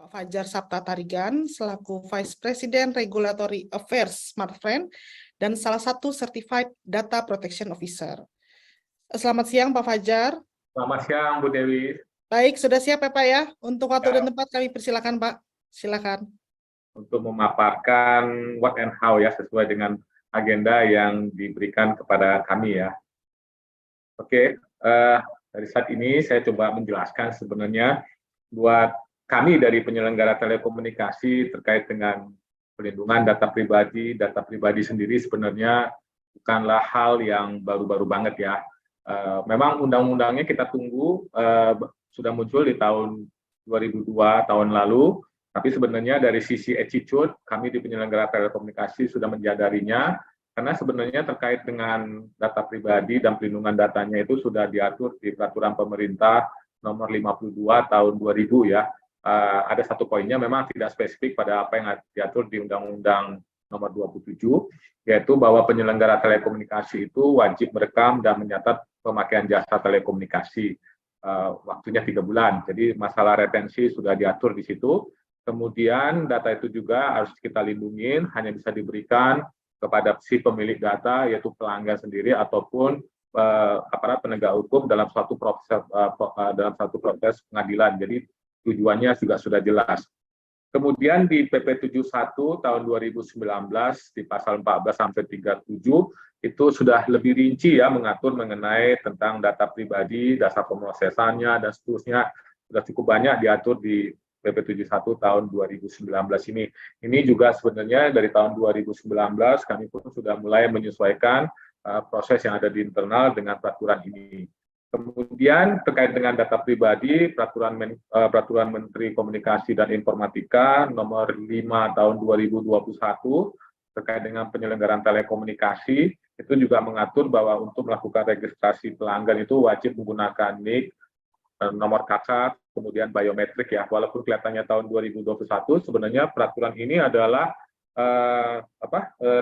Pak Fajar Sapta Tarigan selaku Vice President Regulatory Affairs Smartfren dan salah satu Certified Data Protection Officer. Selamat siang Pak Fajar. Selamat siang Bu Dewi. Baik, sudah siap ya Pak ya? Untuk waktu dan tempat kami persilakan Pak. Silakan. Untuk memaparkan what and how ya sesuai dengan agenda yang diberikan kepada kami ya. Oke, dari saat ini saya coba menjelaskan sebenarnya buat kami dari penyelenggara telekomunikasi terkait dengan perlindungan data pribadi sendiri sebenarnya bukanlah hal yang baru-baru banget ya. Memang undang-undangnya kita tunggu, sudah muncul di tahun 2002 tahun lalu, tapi sebenarnya dari sisi attitude kami di penyelenggara telekomunikasi sudah menjadarinya, karena sebenarnya terkait dengan data pribadi dan perlindungan datanya itu sudah diatur di peraturan pemerintah nomor 52 tahun 2000 ya. Ada satu poinnya memang tidak spesifik pada apa yang diatur di Undang-Undang nomor 27, yaitu bahwa penyelenggara telekomunikasi itu wajib merekam dan mencatat pemakaian jasa telekomunikasi. Waktunya 3 bulan, jadi masalah retensi sudah diatur di situ. Kemudian data itu juga harus kita lindungin, hanya bisa diberikan kepada si pemilik data, yaitu pelanggan sendiri ataupun aparat penegak hukum dalam suatu proses pengadilan. Jadi tujuannya juga sudah jelas. Kemudian di PP 71 tahun 2019 di pasal 14 sampai 37 itu sudah lebih rinci ya mengatur mengenai tentang data pribadi, data pemrosesannya dan seterusnya, sudah cukup banyak diatur di PP 71 tahun 2019 ini. Ini juga sebenarnya dari tahun 2019 kami pun sudah mulai menyesuaikan proses yang ada di internal dengan peraturan ini. Kemudian terkait dengan data pribadi, Peraturan Menteri Komunikasi dan Informatika nomor 5 tahun 2021 terkait dengan penyelenggaraan telekomunikasi itu juga mengatur bahwa untuk melakukan registrasi pelanggan itu wajib menggunakan NIK, nomor KK, kemudian biometrik ya. Walaupun kelihatannya tahun 2021, sebenarnya peraturan ini adalah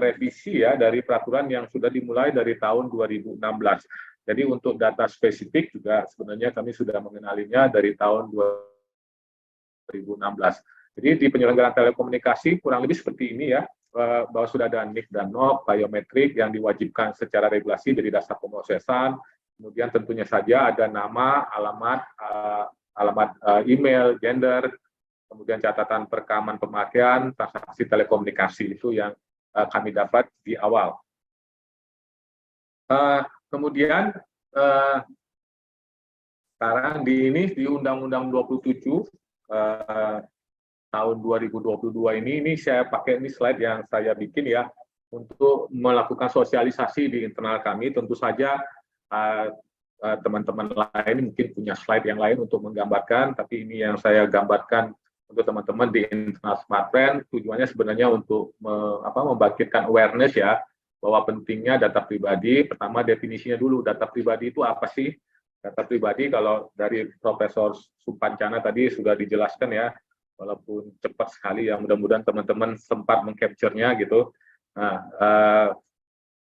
revisi ya dari peraturan yang sudah dimulai dari tahun 2016. Jadi untuk data spesifik juga sebenarnya kami sudah mengenalinya dari tahun 2016. Jadi di penyelenggaraan telekomunikasi kurang lebih seperti ini ya, bahwa sudah ada NIK dan NOK, biometrik yang diwajibkan secara regulasi dari dasar pemrosesan. Kemudian tentunya saja ada nama, alamat email, gender, kemudian catatan perekaman pemakaian, transaksi telekomunikasi itu yang kami dapat di awal. Kemudian sekarang di Undang-Undang 27 tahun 2022 ini saya pakai ini slide yang saya bikin ya untuk melakukan sosialisasi di internal kami. Tentu saja teman-teman lain mungkin punya slide yang lain untuk menggambarkan, tapi ini yang saya gambarkan untuk teman-teman di internal Smartfren. Tujuannya sebenarnya untuk membangkitkan awareness ya, bahwa pentingnya data pribadi. Pertama definisinya dulu, data pribadi itu apa sih? Data pribadi kalau dari Profesor Supancana tadi sudah dijelaskan ya, walaupun cepat sekali ya, mudah-mudahan teman-teman sempat mengcapture-nya gitu. Nah,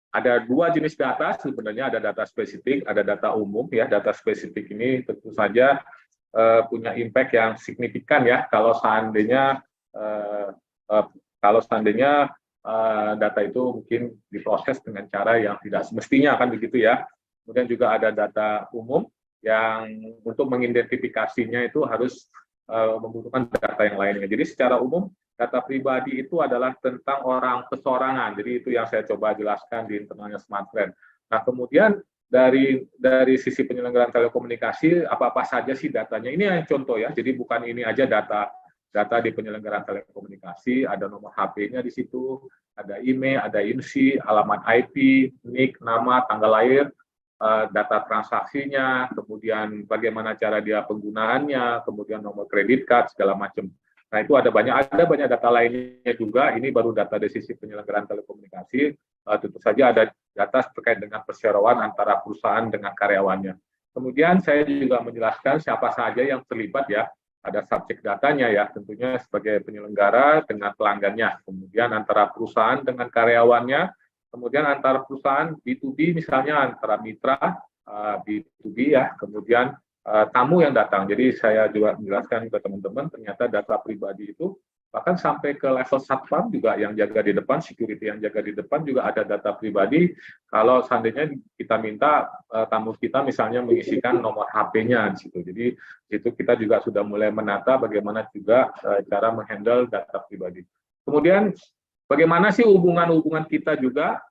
ada dua jenis data sebenarnya, ada data spesifik, ada data umum ya. Data spesifik ini tentu saja punya impact yang signifikan ya kalau seandainya data itu mungkin diproses dengan cara yang tidak semestinya kan begitu ya. Kemudian juga ada data umum yang untuk mengidentifikasinya itu harus membutuhkan data yang lainnya. Jadi secara umum data pribadi itu adalah tentang orang pesorangan. Jadi itu yang saya coba jelaskan di internalnya Smartfren. Nah kemudian dari sisi penyelenggaraan telekomunikasi apa saja sih datanya? Ini yang contoh ya. Jadi bukan ini aja data di penyelenggaraan telekomunikasi, ada nomor HP-nya di situ, ada email, ada IMSI, alamat IP, NIK, nama, tanggal lahir, data transaksinya, kemudian bagaimana cara dia penggunaannya, kemudian nomor kredit card segala macam. Nah itu ada banyak data lainnya juga. Ini baru data dari sisi penyelenggaraan telekomunikasi. Tentu saja ada data terkait dengan perseroan antara perusahaan dengan karyawannya. Kemudian saya juga menjelaskan siapa saja yang terlibat ya. Ada subjek datanya ya, tentunya sebagai penyelenggara dengan pelanggannya, kemudian antara perusahaan dengan karyawannya, kemudian antara perusahaan B2B misalnya antara mitra B2B ya, kemudian tamu yang datang. Jadi saya juga menjelaskan ke teman-teman, ternyata data pribadi itu bahkan sampai ke level satpam juga yang jaga di depan, security yang jaga di depan juga ada data pribadi. Kalau seandainya kita minta tamu kita misalnya mengisikan nomor HP-nya di situ. Jadi itu kita juga sudah mulai menata bagaimana juga cara menghandle data pribadi. Kemudian bagaimana sih hubungan-hubungan kita juga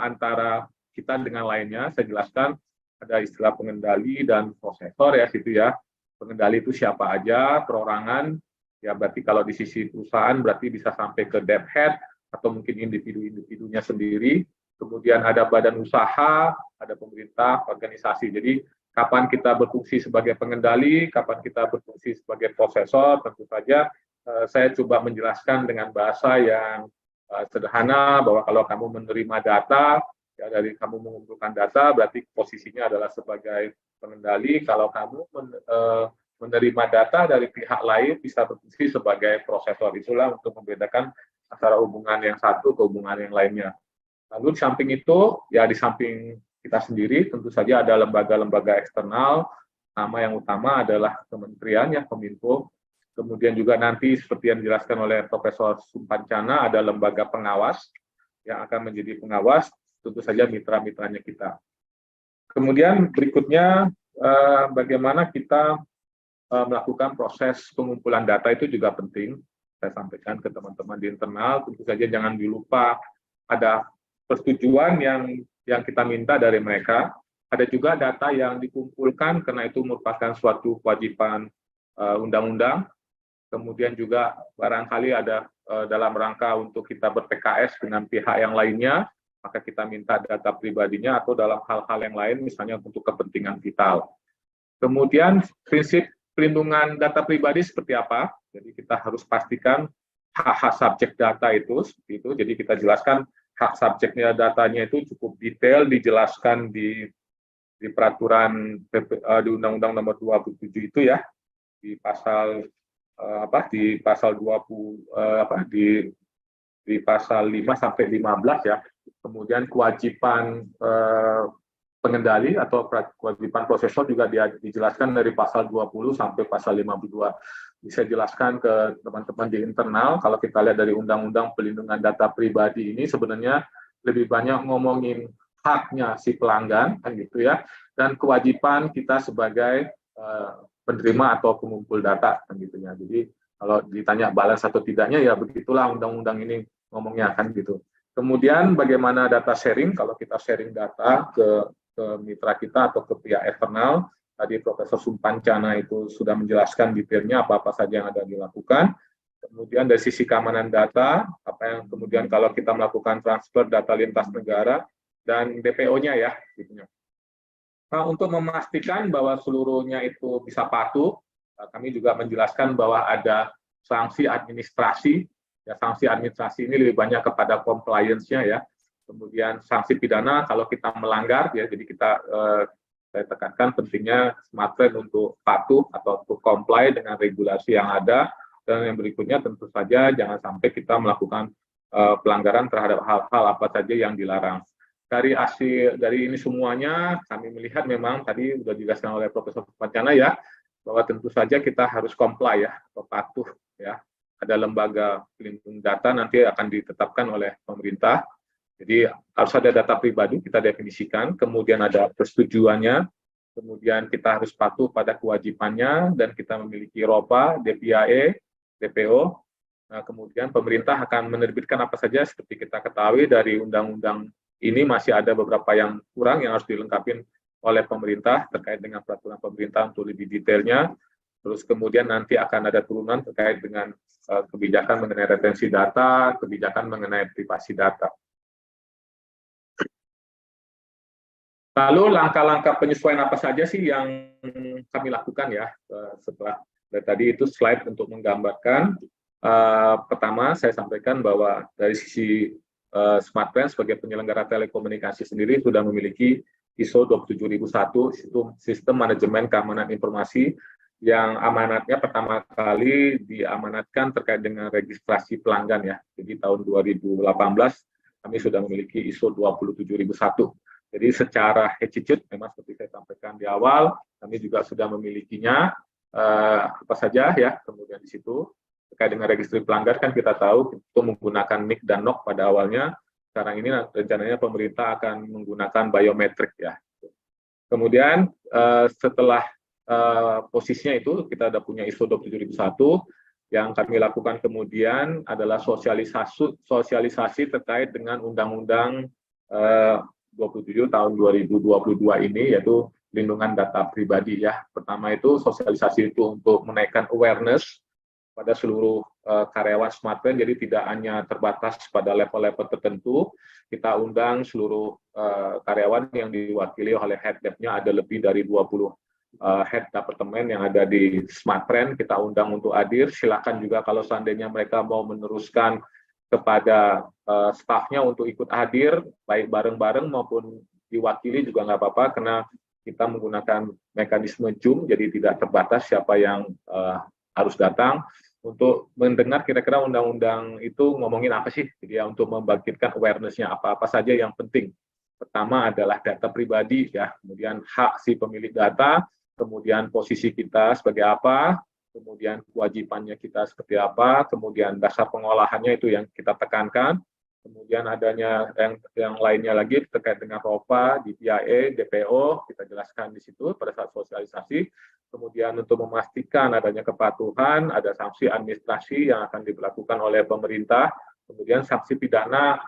antara kita dengan lainnya? Saya jelaskan ada istilah pengendali dan prosesor ya situ ya. Pengendali itu siapa aja, perorangan, ya berarti kalau di sisi perusahaan berarti bisa sampai ke dev head atau mungkin individu-individunya sendiri. Kemudian ada badan usaha, ada pemerintah, organisasi. Jadi kapan kita berfungsi sebagai pengendali, kapan kita berfungsi sebagai prosesor, tentu saja saya coba menjelaskan dengan bahasa yang sederhana bahwa kalau kamu menerima data, ya dari kamu mengumpulkan data berarti posisinya adalah sebagai pengendali. Kalau kamu menerima data dari pihak lain bisa berfungsi sebagai prosesor. Itulah untuk membedakan antara hubungan yang satu ke hubungan yang lainnya. Lalu di samping itu, ya di samping kita sendiri tentu saja ada lembaga-lembaga eksternal. Nama yang utama adalah kementerian ya, Kominfo. Kemudian juga nanti seperti yang dijelaskan oleh Profesor Sumpancana ada lembaga pengawas yang akan menjadi pengawas, tentu saja mitra-mitranya kita. Kemudian berikutnya bagaimana kita melakukan proses pengumpulan data itu juga penting. Saya sampaikan ke teman-teman di internal, tentu saja jangan dilupa ada persetujuan yang kita minta dari mereka. Ada juga data yang dikumpulkan karena itu merupakan suatu kewajiban undang-undang. Kemudian juga barangkali ada dalam rangka untuk kita ber-PKS dengan pihak yang lainnya, maka kita minta data pribadinya atau dalam hal-hal yang lain misalnya untuk kepentingan vital. Kemudian prinsip perlindungan data pribadi seperti apa? Jadi kita harus pastikan hak-hak subjek data itu seperti itu. Jadi kita jelaskan hak subjeknya datanya itu cukup detail dijelaskan di peraturan di Undang-Undang Nomor 27 itu ya, di pasal di pasal 20 di pasal 5 sampai 15 ya. Kemudian kewajiban pengendali atau kewajiban prosesor juga dijelaskan dari pasal 20 sampai pasal 52. Bisa jelaskan ke teman-teman di internal, kalau kita lihat dari Undang-Undang Pelindungan Data Pribadi ini sebenarnya lebih banyak ngomongin haknya si pelanggan kan gitu ya, dan kewajiban kita sebagai penerima atau pengumpul data kan gitu ya. Jadi kalau ditanya balance atau tidaknya ya begitulah undang-undang ini ngomongnya kan gitu. Kemudian bagaimana data sharing, kalau kita sharing data ke mitra kita atau ke pihak eksternal, tadi Profesor Sumpancana itu sudah menjelaskan detailnya apa-apa saja yang ada dilakukan. Kemudian dari sisi keamanan data, apa yang kemudian kalau kita melakukan transfer data lintas negara dan DPO-nya ya gitu. Nah, untuk memastikan bahwa seluruhnya itu bisa patuh, kami juga menjelaskan bahwa ada sanksi administrasi. Ya, sanksi administrasi ini lebih banyak kepada compliance-nya ya. Kemudian sanksi pidana kalau kita melanggar ya. Jadi kita saya tekankan pentingnya Smartfren untuk patuh atau untuk comply dengan regulasi yang ada. Dan yang berikutnya tentu saja jangan sampai kita melakukan pelanggaran terhadap hal-hal apa saja yang dilarang. Dari ini semuanya kami melihat memang tadi sudah dijelaskan oleh Profesor Sumpancana ya, bahwa tentu saja kita harus comply ya, atau patuh ya. Ada lembaga pelindung data nanti akan ditetapkan oleh pemerintah. Jadi harus ada data pribadi kita definisikan, kemudian ada persetujuannya, kemudian kita harus patuh pada kewajibannya dan kita memiliki ROPA, DPIA, DPO. Nah, kemudian pemerintah akan menerbitkan apa saja seperti kita ketahui dari undang-undang ini masih ada beberapa yang kurang yang harus dilengkapi oleh pemerintah terkait dengan peraturan pemerintah untuk lebih detailnya. Terus kemudian nanti akan ada turunan terkait dengan kebijakan mengenai retensi data, kebijakan mengenai privasi data. Lalu langkah-langkah penyesuaian apa saja sih yang kami lakukan ya setelah dari tadi itu slide untuk menggambarkan. Pertama saya sampaikan bahwa dari sisi Smartfren sebagai penyelenggara telekomunikasi sendiri sudah memiliki ISO 27001, sistem manajemen keamanan informasi yang amanatnya pertama kali diamanatkan terkait dengan registrasi pelanggan ya. Jadi tahun 2018 kami sudah memiliki ISO 27001. Jadi secara attitude memang seperti saya sampaikan di awal, kami juga sudah memilikinya apa saja ya. Kemudian di situ terkait dengan registry pelanggar kan kita tahu itu menggunakan NIK dan NOK pada awalnya. Sekarang ini rencananya pemerintah akan menggunakan biometrik ya. Kemudian setelah posisinya itu kita ada punya ISO 27001, yang kami lakukan kemudian adalah sosialisasi terkait dengan Undang-Undang 27 tahun 2022 ini, yaitu perlindungan data pribadi ya. Pertama itu sosialisasi itu untuk menaikkan awareness pada seluruh karyawan Smartfren, jadi tidak hanya terbatas pada level-level tertentu. Kita undang seluruh karyawan yang diwakili oleh head dev-nya, ada lebih dari 20 head departemen yang ada di Smartfren, kita undang untuk hadir. Silakan juga kalau seandainya mereka mau meneruskan kepada stafnya untuk ikut hadir, baik bareng-bareng maupun diwakili juga nggak apa-apa, karena kita menggunakan mekanisme Zoom, jadi tidak terbatas siapa yang harus datang untuk mendengar kira-kira undang-undang itu ngomongin apa sih, jadi ya, untuk membangkitkan awareness-nya apa-apa saja yang penting. Pertama adalah data pribadi ya, kemudian hak si pemilik data, kemudian posisi kita sebagai apa, kemudian kewajibannya kita seperti apa, kemudian dasar pengolahannya itu yang kita tekankan, kemudian adanya yang lainnya lagi terkait dengan ROPA, DPIA, DPO, kita jelaskan di situ pada saat sosialisasi. Kemudian untuk memastikan adanya kepatuhan, ada sanksi administrasi yang akan diberlakukan oleh pemerintah, kemudian sanksi pidana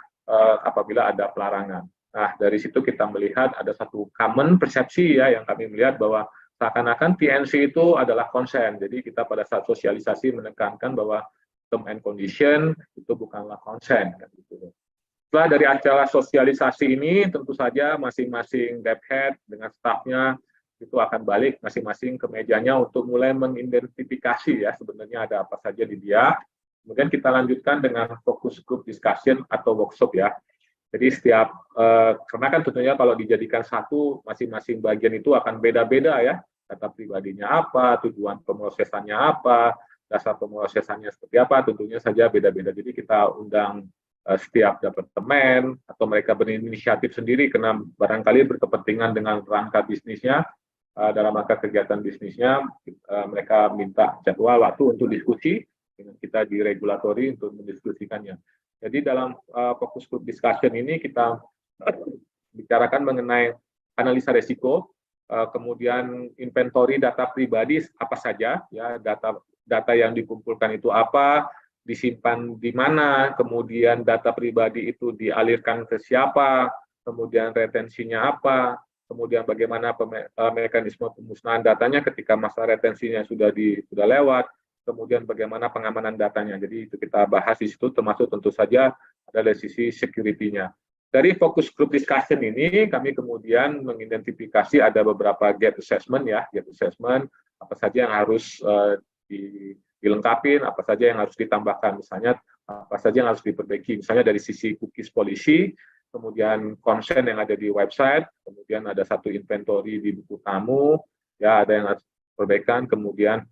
apabila ada pelarangan. Nah, dari situ kita melihat ada satu common persepsi ya yang kami melihat bahwa seakan-akan TNC itu adalah konsen. Jadi kita pada saat sosialisasi menekankan bahwa term and condition itu bukanlah konsen. Setelah dari acara sosialisasi ini, tentu saja masing-masing dev head dengan stafnya itu akan balik masing-masing ke mejanya untuk mulai mengidentifikasi ya sebenarnya ada apa saja di dia. Kemudian kita lanjutkan dengan focus group discussion atau workshop ya. Jadi setiap, karena kan tentunya kalau dijadikan satu, masing-masing bagian itu akan beda-beda ya. Data pribadinya apa, tujuan pemrosesannya apa, dasar pemrosesannya seperti apa, tentunya saja beda-beda. Jadi kita undang setiap departemen atau mereka berinisiatif sendiri karena barangkali berkepentingan dengan rangka bisnisnya, dalam rangka kegiatan bisnisnya, mereka minta jadwal waktu untuk diskusi dengan kita di regulatori untuk mendiskusikannya. Jadi dalam fokus group discussion ini kita bicarakan mengenai analisa resiko, kemudian inventory data pribadi apa saja, ya data yang dikumpulkan itu apa, disimpan di mana, kemudian data pribadi itu dialirkan ke siapa, kemudian retensinya apa, kemudian bagaimana mekanisme pemusnahan datanya ketika masa retensinya sudah lewat, kemudian bagaimana pengamanan datanya. Jadi itu kita bahas di situ, termasuk tentu saja dari sisi security-nya. Dari focus group discussion ini, kami kemudian mengidentifikasi ada beberapa gap assessment ya, gap assessment, apa saja yang harus dilengkapi, apa saja yang harus ditambahkan, misalnya apa saja yang harus diperbaiki, misalnya dari sisi cookies policy, kemudian konsen yang ada di website, kemudian ada satu inventory di buku tamu, ya ada yang harus perbaikan, kemudian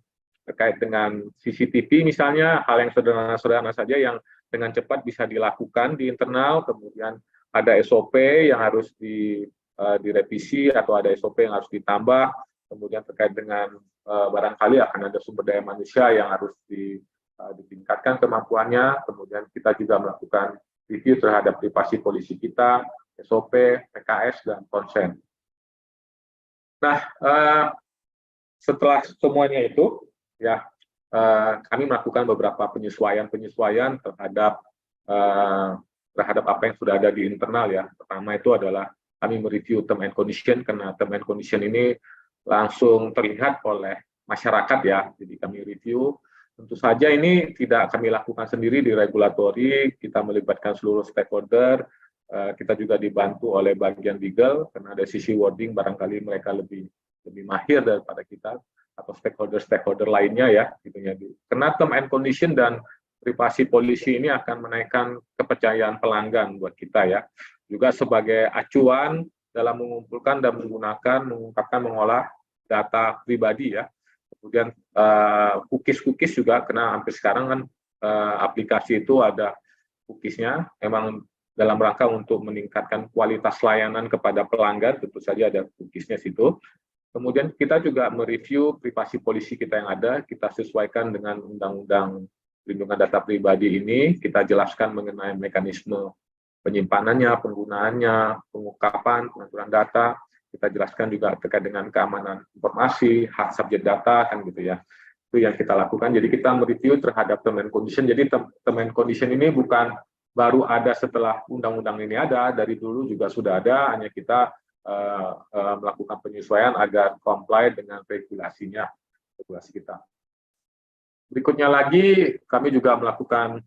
terkait dengan CCTV misalnya, hal yang sederhana-sederhana saja yang dengan cepat bisa dilakukan di internal, kemudian ada SOP yang harus direvisi atau ada SOP yang harus ditambah, kemudian terkait dengan barangkali akan ada sumber daya manusia yang harus ditingkatkan kemampuannya, kemudian kita juga melakukan review terhadap privasi polisi kita, SOP, PKS, dan konsen. Nah, setelah semuanya itu, ya kami melakukan beberapa penyesuaian terhadap apa yang sudah ada di internal ya. Pertama itu adalah kami mereview term and condition, karena term and condition ini langsung terlihat oleh masyarakat ya. Jadi kami review. Tentu saja ini tidak kami lakukan sendiri di regulatori, kita melibatkan seluruh stakeholder, kita juga dibantu oleh bagian legal, karena dari sisi wording barangkali mereka lebih mahir daripada kita, atau stakeholder lainnya ya. Gitu ya. Karena term and condition dan privasi polisi ini akan menaikkan kepercayaan pelanggan buat kita ya. Juga sebagai acuan dalam mengumpulkan dan mengungkapkan, mengolah data pribadi ya. Kemudian cookies juga, karena hampir sekarang kan aplikasi itu ada cookiesnya, memang dalam rangka untuk meningkatkan kualitas layanan kepada pelanggan, tentu saja ada cookies-nya situ. Kemudian kita juga mereview privasi polisi kita yang ada, kita sesuaikan dengan Undang-Undang Perlindungan Data Pribadi ini, kita jelaskan mengenai mekanisme penyimpanannya, penggunaannya, pengungkapan, pengaturan data, kita jelaskan juga terkait dengan keamanan informasi, hak subjek data, kan gitu ya. Itu yang kita lakukan. Jadi kita mereview terhadap term and condition. Jadi term and condition ini bukan baru ada setelah undang-undang ini ada, dari dulu juga sudah ada, hanya kita melakukan penyesuaian agar comply dengan regulasi kita. Berikutnya lagi, kami juga melakukan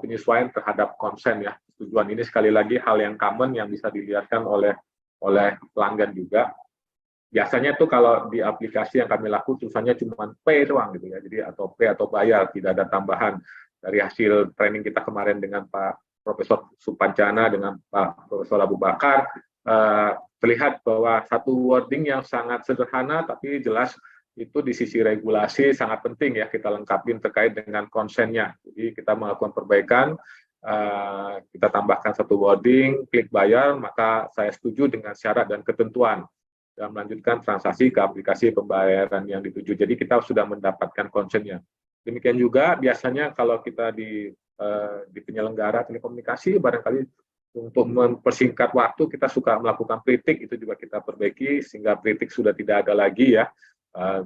penyesuaian terhadap konsen ya. Tujuan ini sekali lagi hal yang common yang bisa dilihatkan oleh pelanggan juga. Biasanya tuh kalau di aplikasi yang kami lakukan tulisannya cuma pay doang gitu ya. Jadi atau pay atau bayar, tidak ada tambahan. Dari hasil training kita kemarin dengan Pak Profesor Supancana dengan Pak Profesor Abu Bakar, terlihat bahwa satu wording yang sangat sederhana tapi jelas itu di sisi regulasi sangat penting ya kita lengkapin terkait dengan konsennya. Jadi kita melakukan perbaikan, kita tambahkan satu wording, klik bayar, maka saya setuju dengan syarat dan ketentuan dan melanjutkan transaksi ke aplikasi pembayaran yang dituju. Jadi kita sudah mendapatkan konsennya. Demikian juga biasanya kalau kita di penyelenggara telekomunikasi barangkali untuk mempersingkat waktu kita suka melakukan kritik, itu juga kita perbaiki sehingga kritik sudah tidak ada lagi ya.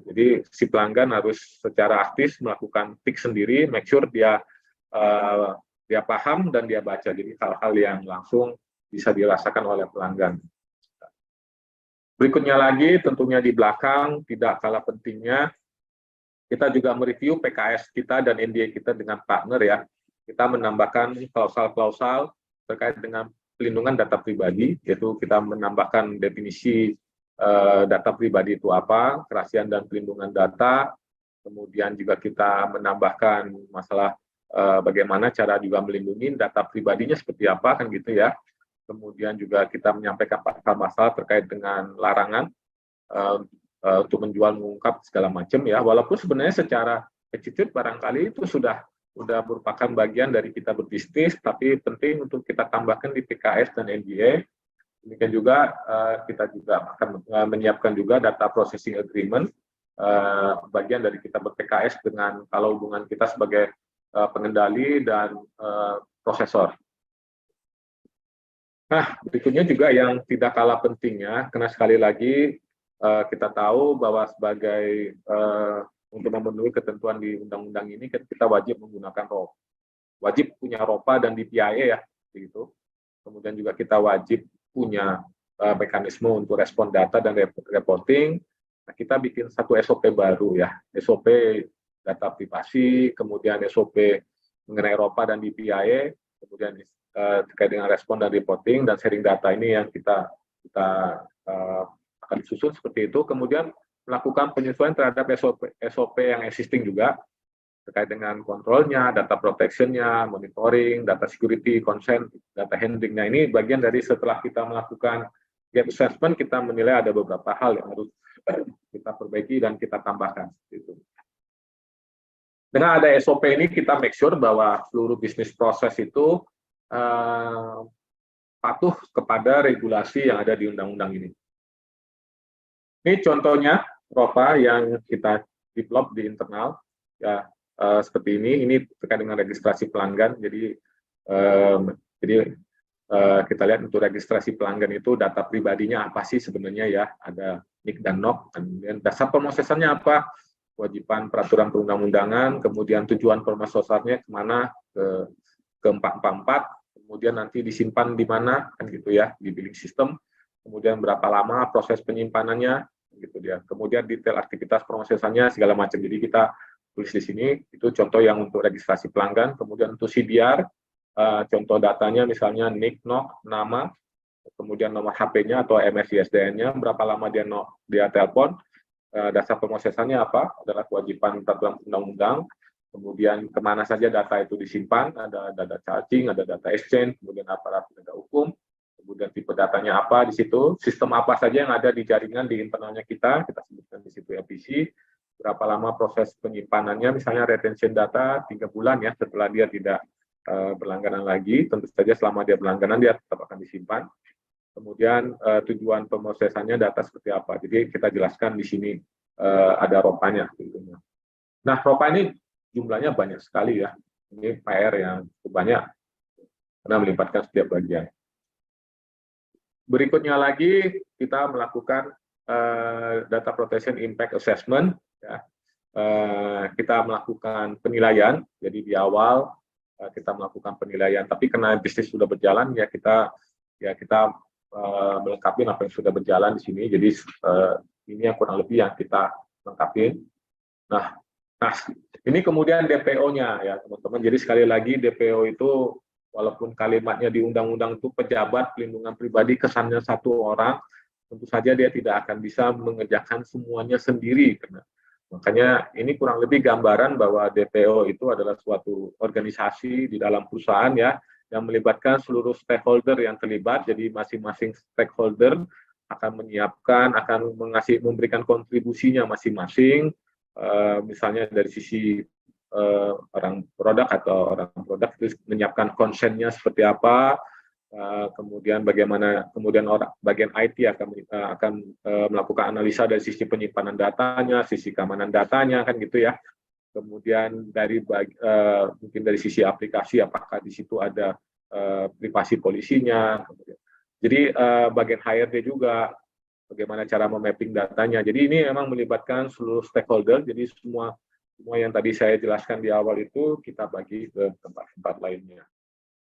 Jadi si pelanggan harus secara aktif melakukan tik sendiri, make sure dia paham dan dia baca. Jadi hal-hal yang langsung bisa dirasakan oleh pelanggan. Berikutnya lagi, tentunya di belakang, tidak kalah pentingnya, kita juga mereview PKS kita dan NDA kita dengan partner ya. Kita menambahkan klausal-klausal terkait dengan pelindungan data pribadi, yaitu kita menambahkan definisi data pribadi itu apa, kerahasiaan dan pelindungan data, kemudian juga kita menambahkan masalah bagaimana cara juga melindungi data pribadinya seperti apa, kan gitu ya. Kemudian juga kita menyampaikan masalah terkait dengan larangan untuk menjual, mengungkap segala macam ya. Walaupun sebenarnya secara attitude barangkali itu sudah merupakan bagian dari kita berbisnis, tapi penting untuk kita tambahkan di PKS dan NDA. Demikian juga kita juga akan menyiapkan juga data processing agreement, bagian dari kita ber-PKS dengan kalau hubungan kita sebagai pengendali dan prosesor. Nah, berikutnya juga yang tidak kalah pentingnya, karena sekali lagi kita tahu bahwa sebagai untuk memenuhi ketentuan di undang-undang ini kita wajib menggunakan ROP, wajib punya ROPA dan DPIA ya, begitu. Kemudian juga kita wajib punya mekanisme untuk respon data dan reporting. Nah, kita bikin satu SOP baru ya, SOP data privasi, kemudian SOP mengenai ROPA dan DPIA, kemudian terkait dengan respon dan reporting dan sharing data ini yang kita akan disusun seperti itu. Kemudian melakukan penyesuaian terhadap SOP yang existing juga terkait dengan kontrolnya, data protection-nya, monitoring, data security, consent, data handling. Nah, ini bagian dari setelah kita melakukan gap assessment, kita menilai ada beberapa hal yang harus kita perbaiki dan kita tambahkan. Gitu. Dengan ada SOP ini, kita make sure bahwa seluruh bisnis proses itu patuh kepada regulasi yang ada di undang-undang ini. Ini contohnya ROPA yang kita develop di internal, ya seperti ini terkait dengan registrasi pelanggan. Jadi kita lihat untuk registrasi pelanggan itu data pribadinya apa sih sebenarnya ya, ada NIK dan NOK, kemudian dasar pemrosesannya apa, kewajiban peraturan perundang-undangan, kemudian tujuan pemrosesannya kemana, ke 444, kemudian nanti disimpan di mana, kan gitu ya, di billing system, kemudian berapa lama proses penyimpanannya, gitu dia. Kemudian detail aktivitas proses-prosesannya segala macam. Jadi kita tulis di sini, itu contoh yang untuk registrasi pelanggan. Kemudian untuk CDR, contoh datanya misalnya NIK, NOK, nama, kemudian nomor HP-nya atau MSISDN-nya, berapa lama dia telepon, dasar pemrosesannya apa, adalah kewajiban peraturan undang-undang, kemudian kemana saja data itu disimpan, ada data charging, ada data exchange, kemudian aparat penegak hukum, kemudian tipe datanya apa di situ, sistem apa saja yang ada di jaringan di internalnya kita sebutkan di situ RPC, berapa lama proses penyimpanannya, misalnya retention data 3 bulan ya setelah dia tidak berlangganan lagi. Tentu saja selama dia berlangganan dia tetap akan disimpan. Kemudian tujuan pemrosesannya data seperti apa. Jadi kita jelaskan di sini ada ROPA-nya. Nah, ROPA ini jumlahnya banyak sekali ya. Ini PR yang cukup banyak karena melibatkan setiap bagian. Berikutnya lagi kita melakukan data protection impact assessment. Ya. Kita melakukan penilaian. Jadi di awal kita melakukan penilaian. Tapi karena bisnis sudah berjalan ya kita melengkapi apa yang sudah berjalan di sini. Jadi ini yang kurang lebih yang kita lengkapi. Nah, ini kemudian DPO-nya ya teman-teman. Jadi sekali lagi DPO itu walaupun kalimatnya di undang-undang itu pejabat pelindungan pribadi, kesannya satu orang, tentu saja dia tidak akan bisa mengerjakan semuanya sendiri. Makanya ini kurang lebih gambaran bahwa DPO itu adalah suatu organisasi di dalam perusahaan ya, yang melibatkan seluruh stakeholder yang terlibat. Jadi masing-masing stakeholder akan menyiapkan, akan memberikan kontribusinya masing-masing. Misalnya dari sisi orang produk atau orang produk itu menyiapkan konsennya seperti apa, kemudian bagaimana bagian IT akan melakukan analisa dari sisi penyimpanan datanya, sisi keamanan datanya kan gitu ya. Kemudian mungkin dari sisi aplikasi apakah di situ ada privasi polisinya. Jadi bagian HRD juga bagaimana cara memapping datanya. Jadi ini memang melibatkan seluruh stakeholder. Jadi semua yang tadi saya jelaskan di awal itu kita bagi ke tempat-tempat lainnya.